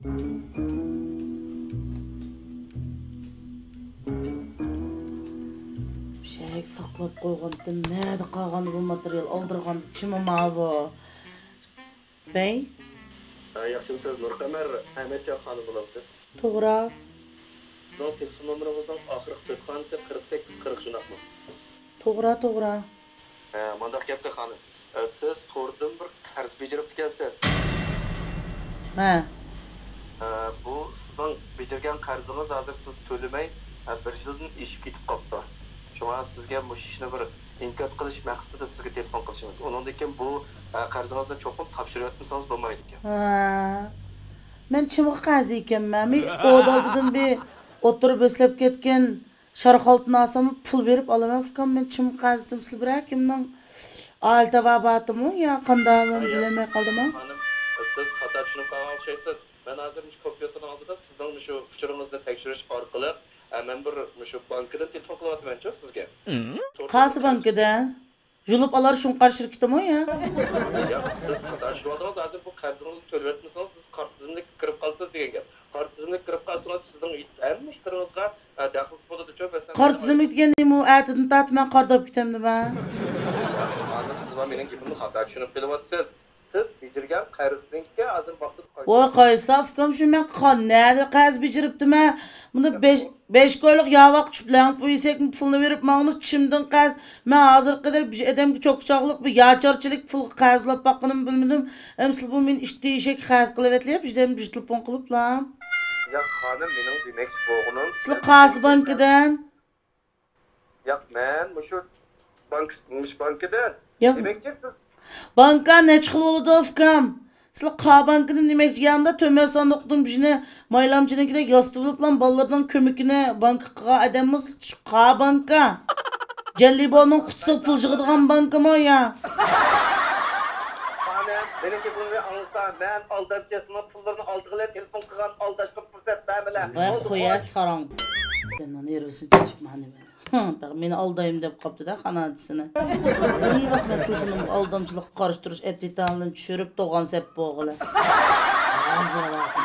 Şeyek saklap koyğandım. Näde qalğandy bu material aldırğandy çymamawy. Bey? Yaxşımısınız Nurqamar Ahmetcan xanım bulamsınız? Toğra. Sizin telefon numaranızdan axırkı 48-40 jınaqmı? Toğra. Mandaq gapdi xanım. Siz tordan bir qarz becerib ekansiz. Bu sizin becergan qarzınız hazır siz tölemey 1 yildan eşib ketib qapti. Şuna sizge bu işni bir inkaz qilish maqsadida sizga telefon qilishimiz. Ondan keyin bu qarzınızdan çoxum tapşırıb etmisanız bo'lmaydi ekan. Men çimq qazi ekanman. Men odaldan bir oturup öslep ketken şarq altına alsam pul verip alaman fikam. Men çimq qazidim sil birakimning aile vabatımı ya qanday men bilemey qaldim. Hanım, siz xata tushunib qolgan o'xshaysiz. Men hozir kompyuterning oldida sizning shu uchuringizni tekshirish orqali men bir shu bankdan telefon qilyapman-ku sizga. Qaysi bankdan? Julup alar şunqar şirketimi ya? Ya, siz xata tushunib hozir bu qarzingizni to'lab etmasangiz siz kart tizimiga kirib qolsiz degan gap. Kart tizimiga kirib qolsangiz sizning hamma ishlaringizga daxlsiz bo'ladi-ku. Kart tizimi degani u atidan tatib men qardab ketamdi ben. Hozir siz va mening gapimni xato tushunib kelyapsiz. Siz becergan qarzinizga hozir vaqt Voy qaysaf kam şu men qanday qarz beceribdim-a? Bunda 5 koyluq yavaq çüplang qo'ysak pulni verib mağımız chimdan qarz. Men hozir qadar bir odamga cho'qchoqlik bir yacharchilik pul qarzlab baqqinim bilmadim. Emsil bu men ish deyishak qarz qilib etlayap, judam bir telefon qiliblar. Ya xanım mening demek bo'g'unim. Siz qaysi bankdan? Yo'q, men shu bankdan. Demekki siz Banka ne xil bo'ladi fikam? Sizlar qa bankidan demakchi yanında tömel sandıqdan bijini maylamchinikidek yastıqlab lan ballardan kömükini bankaga adamız qa banka. Jellibonning qutisi pul yig'adigan bankami ya? Xanım, menimki bunu anlasa men aldamchasini pullarni oldiga telefon qilgan aldashga fursat bermela. Voy qo'ya sarang. Bundan nervisi chiqib mani. Meni aldayım deb qopdi da xanadisini. İyi vaqt men telefonum aldamchilik qarıştırış eptitandan tushirib to'g'an sep bo'g'ili. Hazır vaqt.